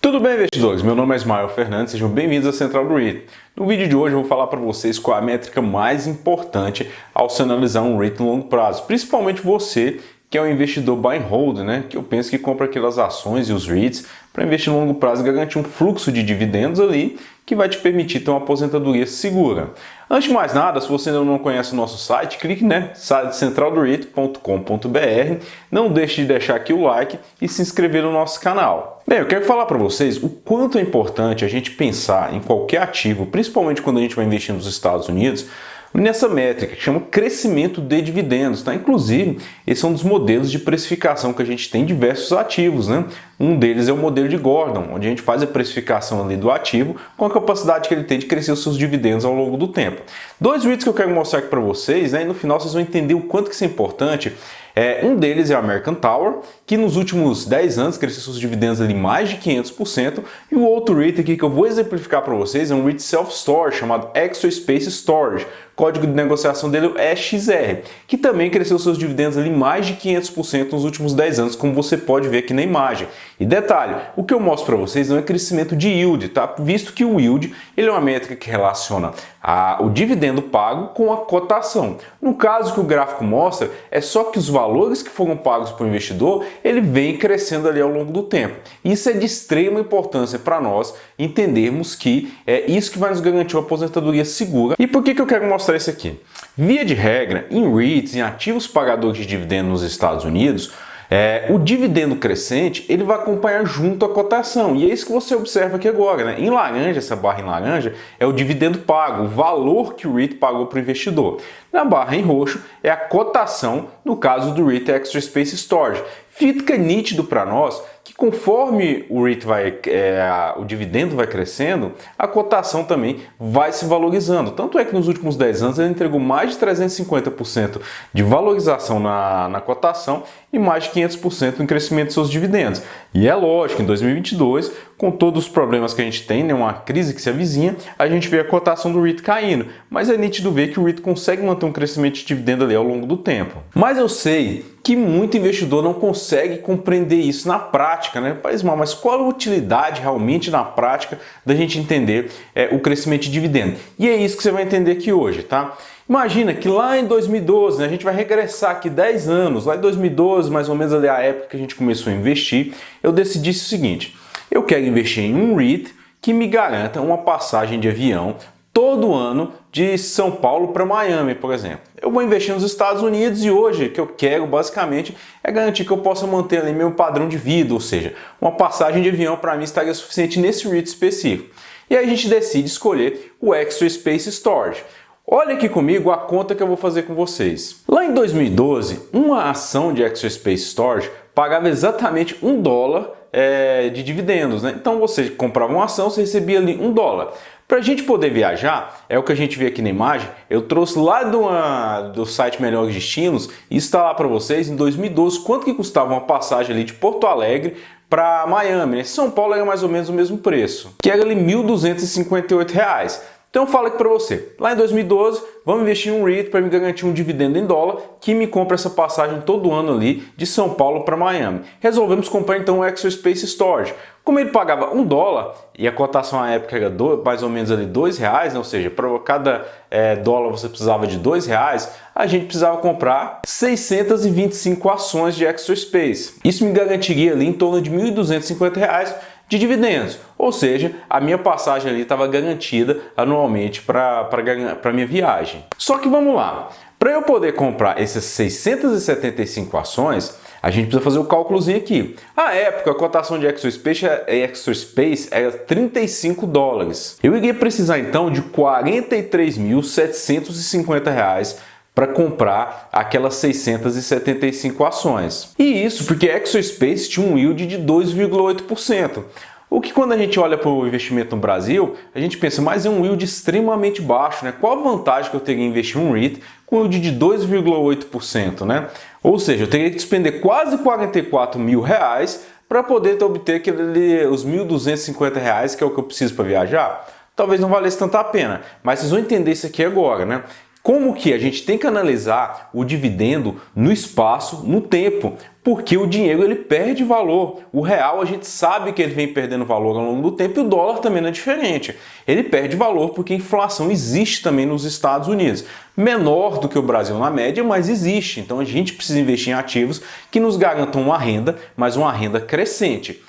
Tudo bem, investidores? Meu nome é Ismael Fernandes, sejam bem-vindos à Central do REIT. No vídeo de hoje eu vou falar para vocês qual é a métrica mais importante ao se analisar um REIT no longo prazo, principalmente você que é um investidor buy and hold, né? Que eu penso que compra aquelas ações e os REITs para investir no longo prazo e garantir um fluxo de dividendos ali que vai te permitir ter uma aposentadoria segura. Antes de mais nada, se você ainda não conhece o nosso site, clique, site centraldoreit.com.br, não deixe de deixar aqui o like e se inscrever no nosso canal. Bem, eu quero falar para vocês o quanto é importante a gente pensar em qualquer ativo, principalmente quando a gente vai investir nos Estados Unidos, nessa métrica que chama crescimento de dividendos, tá? Inclusive, esse é um dos modelos de precificação que a gente tem em diversos ativos, né? Um deles é o modelo de Gordon, onde a gente faz a precificação ali do ativo com a capacidade que ele tem de crescer os seus dividendos ao longo do tempo. Dois REITs que eu quero mostrar aqui para vocês, né? E no final vocês vão entender o quanto que isso é importante. Um deles é a American Tower, que nos últimos 10 anos cresceu seus dividendos ali mais de 500%, e o outro REIT aqui que eu vou exemplificar para vocês é um REIT Self-Storage chamado Extra Space Storage. O código de negociação dele é XR, que também cresceu seus dividendos ali mais de 500% nos últimos 10 anos, como você pode ver aqui na imagem. E detalhe, o que eu mostro para vocês não é crescimento de yield, tá? Visto que o yield ele é uma métrica que relaciona o dividendo pago com a cotação. No caso que o gráfico mostra, é só que os valores que foram pagos para o investidor, ele vem crescendo ali ao longo do tempo. Isso é de extrema importância para nós entendermos que é isso que vai nos garantir uma aposentadoria segura. E por que eu quero mostrar isso aqui? Via de regra, em REITs, em ativos pagadores de dividendo nos Estados Unidos, o dividendo crescente ele vai acompanhar junto a cotação, e é isso que você observa aqui agora, né? Em laranja, essa barra em laranja é o dividendo pago, o valor que o REIT pagou para o investidor. Na barra em roxo é a cotação, no caso do REIT Extra Space Storage. Fica nítido para nós que conforme o REIT o dividendo vai crescendo, a cotação também vai se valorizando. Tanto é que nos últimos 10 anos ele entregou mais de 350% de valorização na cotação e mais de 500% em crescimento de seus dividendos. E é lógico, em 2022, com todos os problemas que a gente tem, uma crise que se avizinha, a gente vê a cotação do REIT caindo. Mas é nítido ver que o REIT consegue manter um crescimento de dividendo ali ao longo do tempo. Mas eu sei que muito investidor não consegue compreender isso na prática, né? Mas qual a utilidade realmente na prática da gente entender o crescimento de dividendo? E é isso que você vai entender aqui hoje, tá? Imagina que lá em 2012, né, a gente vai regressar aqui 10 anos, lá em 2012, mais ou menos ali a época que a gente começou a investir, eu decidi o seguinte: eu quero investir em um REIT que me garanta uma passagem de avião todo ano de São Paulo para Miami, por exemplo. Eu vou investir nos Estados Unidos e hoje o que eu quero basicamente é garantir que eu possa manter ali meu padrão de vida, ou seja, uma passagem de avião para mim estaria suficiente nesse REIT específico. E aí a gente decide escolher o Extra Space Storage. Olha aqui comigo a conta que eu vou fazer com vocês. Lá em 2012, uma ação de Extra Space Storage pagava exatamente $1 de dividendos, né? Então você comprava uma ação, você recebia ali $1. Para a gente poder viajar, é o que a gente vê aqui na imagem, eu trouxe lá do site Melhores Destinos e está lá para vocês em 2012 quanto que custava uma passagem ali de Porto Alegre para Miami, né? São Paulo era mais ou menos o mesmo preço, que era ali R$ 1.258. Então eu falo aqui para você, lá em 2012, vamos investir em um REIT para me garantir um dividendo em dólar que me compra essa passagem todo ano ali de São Paulo para Miami. Resolvemos comprar então o Extra Space Storage. Como ele pagava $1 e a cotação na época era mais ou menos ali R$2, né? Ou seja, para cada dólar você precisava de R$2, a gente precisava comprar 625 ações de Extra Space. Isso me garantiria ali em torno de R$ 1.250 de dividendos, ou seja, a minha passagem ali estava garantida anualmente para a minha viagem. Só que vamos lá, para eu poder comprar essas 675 ações, a gente precisa fazer o cálculozinho aqui. À época, a cotação de Extra Space era $35. Eu iria precisar então de R$ 43.750 para comprar aquelas 675 ações. E isso porque Extra Space tinha um yield de 2,8%. O que quando a gente olha para o investimento no Brasil, a gente pensa, mas é um yield extremamente baixo, né? Qual a vantagem que eu teria em investir em um REIT com yield de 2,8%, né? Ou seja, eu teria que despender quase R$44 mil para poder obter os R$ 1.250, que é o que eu preciso para viajar. Talvez não valesse tanto a pena, mas vocês vão entender isso aqui agora, né? Como que a gente tem que analisar o dividendo no espaço, no tempo, porque o dinheiro ele perde valor. O real a gente sabe que ele vem perdendo valor ao longo do tempo e o dólar também não é diferente. Ele perde valor porque a inflação existe também nos Estados Unidos. Menor do que o Brasil na média, mas existe. Então a gente precisa investir em ativos que nos garantam uma renda, mas uma renda crescente.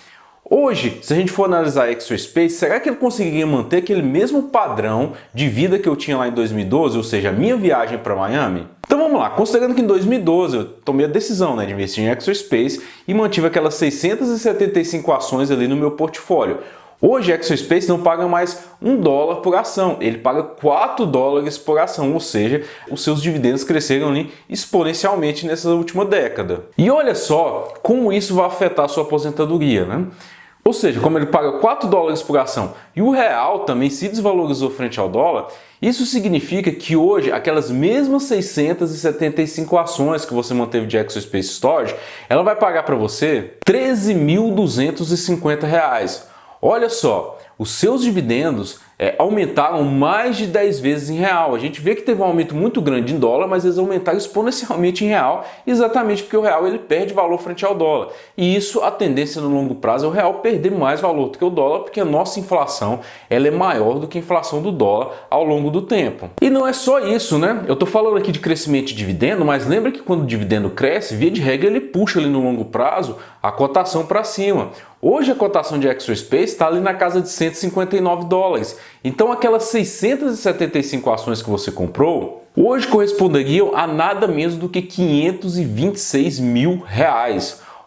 Hoje, se a gente for analisar a Extra Space, será que ele conseguiria manter aquele mesmo padrão de vida que eu tinha lá em 2012, ou seja, a minha viagem para Miami? Então vamos lá, considerando que em 2012 eu tomei a decisão de investir em Extra Space e mantive aquelas 675 ações ali no meu portfólio. Hoje a Extra Space não paga mais $1 por ação, ele paga $4 por ação, ou seja, os seus dividendos cresceram ali exponencialmente nessa última década. E olha só como isso vai afetar a sua aposentadoria, né? Ou seja, como ele paga $4 por ação e o real também se desvalorizou frente ao dólar, isso significa que hoje aquelas mesmas 675 ações que você manteve de Extra Space Storage, ela vai pagar para você R$ 13.250. Olha só, os seus dividendos aumentaram mais de 10 vezes em real. A gente vê que teve um aumento muito grande em dólar, mas eles aumentaram exponencialmente em real, exatamente porque o real ele perde valor frente ao dólar. E isso, a tendência no longo prazo é o real perder mais valor do que o dólar, porque a nossa inflação ela é maior do que a inflação do dólar ao longo do tempo. E não é só isso, né? Eu estou falando aqui de crescimento de dividendo, mas lembra que quando o dividendo cresce, via de regra ele puxa ali no longo prazo a cotação para cima. Hoje a cotação de Extra Space está ali na casa de $159. Então aquelas 675 ações que você comprou, hoje corresponderiam a nada menos do que R$526 mil.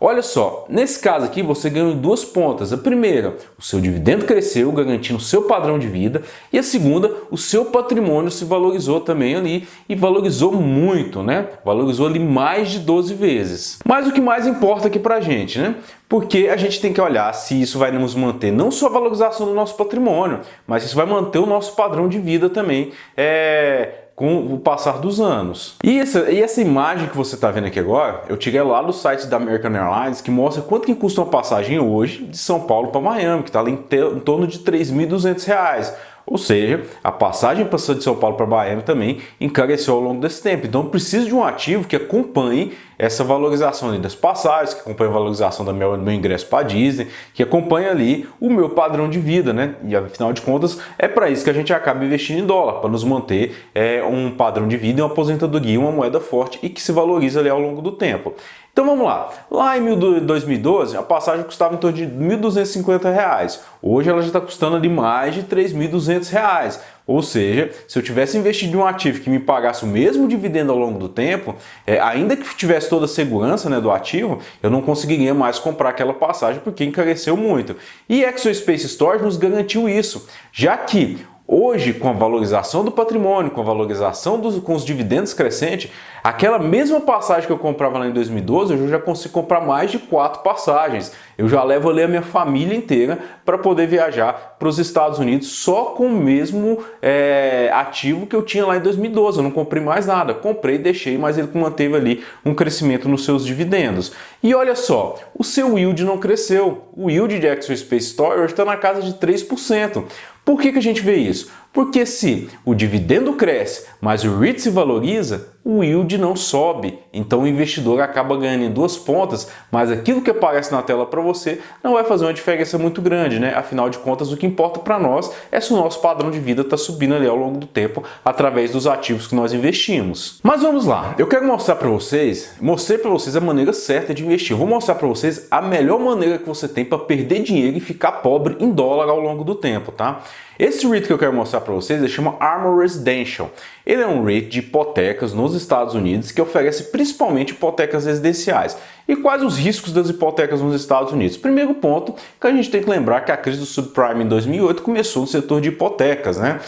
Olha só, nesse caso aqui você ganhou em duas pontas. A primeira, o seu dividendo cresceu, garantindo o seu padrão de vida. E a segunda, o seu patrimônio se valorizou também ali e valorizou muito, né? Valorizou ali mais de 12 vezes. Mas o que mais importa aqui pra gente, né? Porque a gente tem que olhar se isso vai nos manter não só a valorização do nosso patrimônio, mas isso vai manter o nosso padrão de vida também, com o passar dos anos. E essa imagem que você está vendo aqui agora, eu tirei lá do site da American Airlines, que mostra quanto que custa uma passagem hoje de São Paulo para Miami, que está ali em torno de R$3.200. Ou seja, a passagem de São Paulo para Miami também encareceu ao longo desse tempo. Então precisa de um ativo que acompanhe essa valorização ali das passagens, que acompanhe a valorização do meu ingresso para a Disney, que acompanhe ali o meu padrão de vida, né? E afinal de contas é para isso que a gente acaba investindo em dólar, para nos manter um padrão de vida e uma aposentadoria, uma moeda forte e que se valoriza ali ao longo do tempo. Então vamos lá, lá em 2012 a passagem custava em torno de R$1.250, hoje ela já está custando ali mais de R$3.200, ou seja, se eu tivesse investido em um ativo que me pagasse o mesmo dividendo ao longo do tempo, ainda que tivesse toda a segurança, né, do ativo, eu não conseguiria mais comprar aquela passagem porque encareceu muito. E Extra Space Storage nos garantiu isso, já que hoje, com a valorização do patrimônio, com a valorização com os dividendos crescentes, aquela mesma passagem que eu comprava lá em 2012, eu já consigo comprar mais de 4 passagens. Eu já levo ali a minha família inteira para poder viajar para os Estados Unidos só com o mesmo ativo que eu tinha lá em 2012. Eu não comprei mais nada, comprei e deixei, mas ele manteve ali um crescimento nos seus dividendos. E olha só, o seu yield não cresceu. O yield de Extra Space Storage está na casa de 3%. Por que a gente vê isso? Porque se o dividendo cresce, mas o REIT se valoriza, o yield não sobe. Então o investidor acaba ganhando em duas pontas, mas aquilo que aparece na tela para você não vai fazer uma diferença muito grande, né? Afinal de contas, o que importa para nós é se o nosso padrão de vida está subindo ali ao longo do tempo através dos ativos que nós investimos. Mas vamos lá, eu quero mostrar para vocês, a maneira certa de investir. Eu vou mostrar para vocês a melhor maneira que você tem para perder dinheiro e ficar pobre em dólar ao longo do tempo, tá? Esse REIT que eu quero mostrar para vocês ele chama ARMOUR Residential. Ele é um REIT de hipotecas nos Estados Unidos que oferece principalmente hipotecas residenciais. E quais os riscos das hipotecas nos Estados Unidos? Primeiro ponto, que a gente tem que lembrar que a crise do subprime em 2008 começou no setor de hipotecas, né?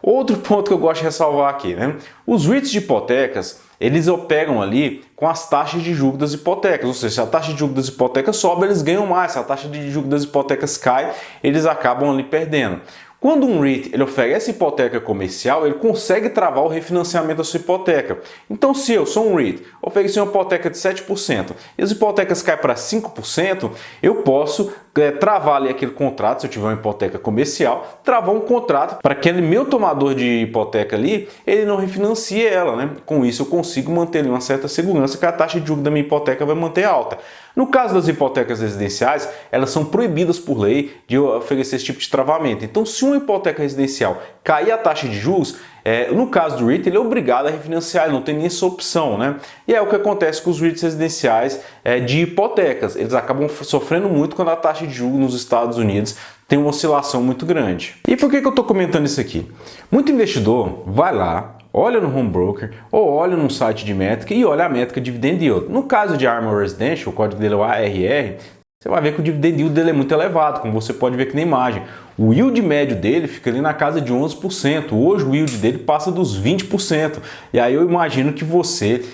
Outro ponto que eu gosto de ressalvar aqui, né? Os REITs de hipotecas, eles operam ali com as taxas de juros das hipotecas, ou seja, se a taxa de juros das hipotecas sobe, eles ganham mais, se a taxa de juros das hipotecas cai, eles acabam ali perdendo. Quando um REIT ele oferece hipoteca comercial, ele consegue travar o refinanciamento da sua hipoteca. Então, se eu sou um REIT, ofereci uma hipoteca de 7% e as hipotecas caem para 5%, eu posso travar ali aquele contrato, se eu tiver uma hipoteca comercial, travar um contrato para aquele meu tomador de hipoteca ali, ele não refinancie ela, né? Com isso eu consigo manter ali uma certa segurança que a taxa de juros da minha hipoteca vai manter alta. No caso das hipotecas residenciais, elas são proibidas por lei de oferecer esse tipo de travamento. Então, se uma hipoteca residencial cair a taxa de juros, no caso do REIT, ele é obrigado a refinanciar, ele não tem nem essa opção, né? E é o que acontece com os REITs residenciais de hipotecas. Eles acabam sofrendo muito quando a taxa de juros nos Estados Unidos tem uma oscilação muito grande. E por que eu estou comentando isso aqui? Muito investidor vai lá, olha no home broker ou olha num site de métrica e olha a métrica dividend yield. No caso de Armor Residential, o código dele é o ARR, você vai ver que o dividend yield dele é muito elevado, como você pode ver aqui na imagem. O yield médio dele fica ali na casa de 11%. Hoje o yield dele passa dos 20%. E aí eu imagino que você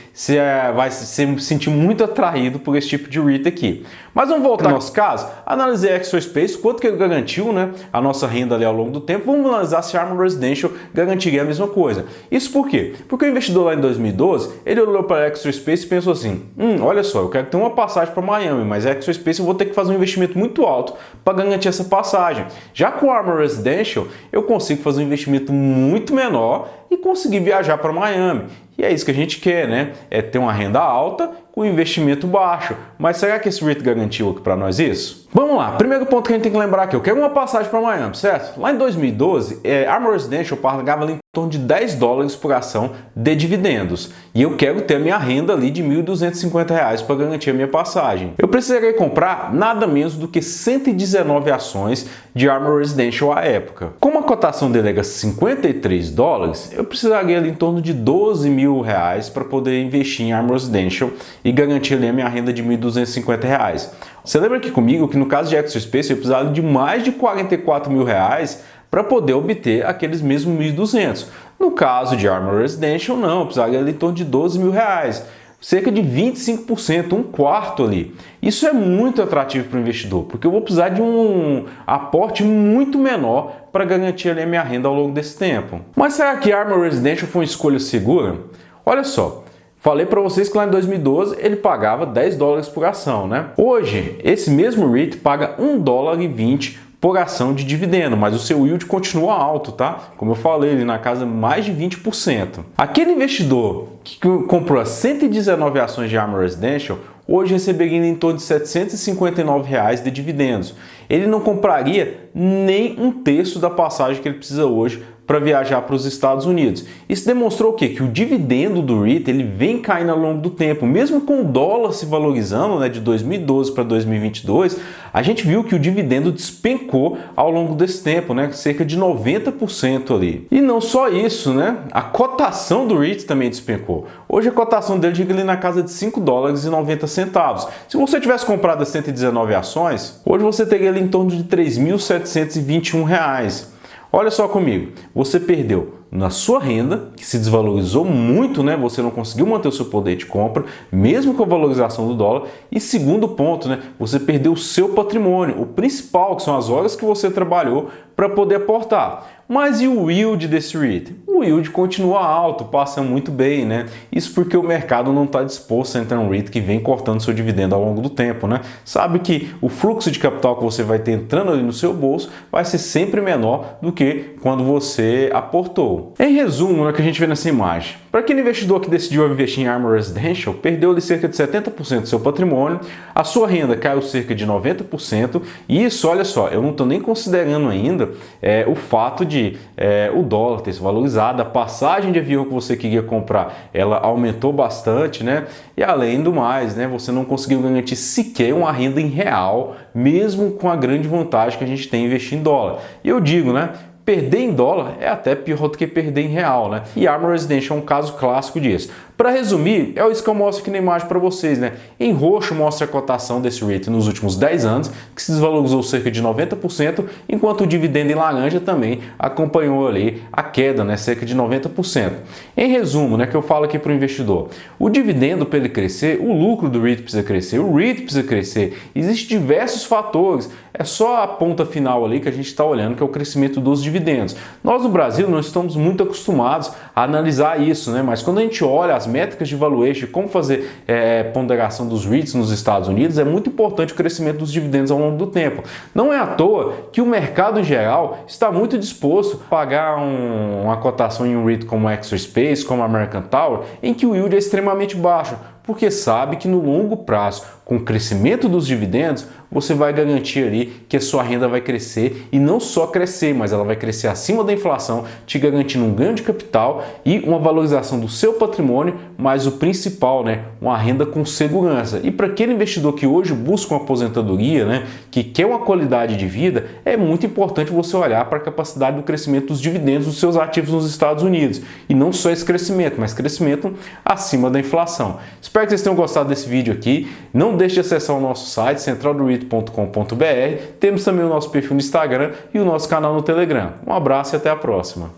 vai se sentir muito atraído por esse tipo de REIT aqui. Mas vamos voltar ao nosso caso. Analisei a Extra Space, quanto que ele garantiu, né, a nossa renda ali ao longo do tempo. Vamos analisar se a Armor Residential garantiria a mesma coisa. Isso por quê? Porque o investidor lá em 2012, ele olhou para a Extra Space e pensou assim, olha só, eu quero ter uma passagem para Miami, mas a Extra Space eu vou ter que fazer um investimento muito alto para garantir essa passagem. Já com o Armor Residential, eu consigo fazer um investimento muito menor e conseguir viajar para Miami. E é isso que a gente quer, né? É ter uma renda alta com investimento baixo. Mas será que esse REIT garantiu aqui para nós isso? Vamos lá, primeiro ponto que a gente tem que lembrar aqui, eu quero uma passagem para Miami, certo? Lá em 2012, Armor Residential pagava ali em torno de $10 por ação de dividendos. E eu quero ter a minha renda ali de R$ 1.250 para garantir a minha passagem. Eu precisaria comprar nada menos do que 119 ações de Armor Residential à época. Como a cotação dele era $53, eu precisaria ali em torno de R$ 12 mil para poder investir em Armor Residential e garantir ali a minha renda de R$ 1.250. Você lembra aqui comigo que no caso de Extra Space eu precisava de mais de R$ 44 mil para poder obter aqueles mesmos 1.200. No caso de Armor Residential, não, eu precisaria ali em torno de R$ 12 mil. Cerca de 25%, um quarto ali. Isso é muito atrativo para o investidor, porque eu vou precisar de um aporte muito menor para garantir ali a minha renda ao longo desse tempo. Mas será que Armor Residential foi uma escolha segura? Olha só, falei para vocês que lá em 2012 ele pagava $10 por ação, né? Hoje, esse mesmo REIT paga $1,20 por ação de dividendo, mas o seu yield continua alto, tá? Como eu falei, ele na casa mais de 20%. Aquele investidor que comprou as 119 ações de Armor Residential, hoje receberia em torno de R$ 759 de dividendos. Ele não compraria nem um terço da passagem que ele precisa hoje para viajar para os Estados Unidos. Isso demonstrou o quê? Que o dividendo do REIT ele vem caindo ao longo do tempo. Mesmo com o dólar se valorizando, né, de 2012 para 2022, a gente viu que o dividendo despencou ao longo desse tempo, né, cerca de 90% ali. E não só isso, né, a cotação do REIT também despencou. Hoje a cotação dele fica ali na casa de $5,90. Se você tivesse comprado as 119 ações, hoje você teria ali em torno de R$ 3.721. Olha só comigo, você perdeu na sua renda, que se desvalorizou muito, né? Você não conseguiu manter o seu poder de compra, mesmo com a valorização do dólar. E segundo ponto, né? Você perdeu o seu patrimônio, o principal, que são as horas que você trabalhou para poder aportar. Mas e o yield desse REIT? O yield continua alto, passa muito bem, né? Isso porque o mercado não está disposto a entrar num REIT que vem cortando seu dividendo ao longo do tempo, né? Sabe que o fluxo de capital que você vai ter entrando ali no seu bolso vai ser sempre menor do que quando você aportou. Em resumo, é o que a gente vê nessa imagem. Para aquele investidor que decidiu investir em Armor Residential, perdeu ali cerca de 70% do seu patrimônio, a sua renda caiu cerca de 90%, e isso, olha só, eu não estou nem considerando ainda o fato de o dólar ter se valorizado, a passagem de avião que você queria comprar, ela aumentou bastante, né? E além do mais, né, você não conseguiu garantir sequer uma renda em real, mesmo com a grande vantagem que a gente tem em investir em dólar. E eu digo, né? Perder em dólar é até pior do que perder em real, né? E Armor Residential é um caso clássico disso. Para resumir, é isso que eu mostro aqui na imagem para vocês, né? Em roxo mostra a cotação desse REIT nos últimos 10 anos, que se desvalorizou cerca de 90%, enquanto o dividendo em laranja também acompanhou ali a queda, né? Cerca de 90%. Em resumo, né, que eu falo aqui para o investidor, o dividendo para ele crescer, o lucro do REIT precisa crescer, o REIT precisa crescer, existem diversos fatores, é só a ponta final ali que a gente está olhando, que é o crescimento dos dividendos. Nós no Brasil não estamos muito acostumados a analisar isso, né? Mas quando a gente olha as métricas de valuation, como fazer ponderação dos REITs nos Estados Unidos, é muito importante o crescimento dos dividendos ao longo do tempo. Não é à toa que o mercado em geral está muito disposto a pagar uma cotação em um REIT como Extra Space, como American Tower, em que o yield é extremamente baixo, porque sabe que no longo prazo, com o crescimento dos dividendos, você vai garantir ali que a sua renda vai crescer e não só crescer, mas ela vai crescer acima da inflação, te garantindo um ganho de capital e uma valorização do seu patrimônio, mas o principal, né, uma renda com segurança. E para aquele investidor que hoje busca uma aposentadoria, né, que quer uma qualidade de vida, é muito importante você olhar para a capacidade do crescimento dos dividendos dos seus ativos nos Estados Unidos. E não só esse crescimento, mas crescimento acima da inflação. Espero que vocês tenham gostado desse vídeo aqui. Não deixe de acessar o nosso site, centraldoreit.com.br. Temos também o nosso perfil no Instagram e o nosso canal no Telegram. Um abraço e até a próxima.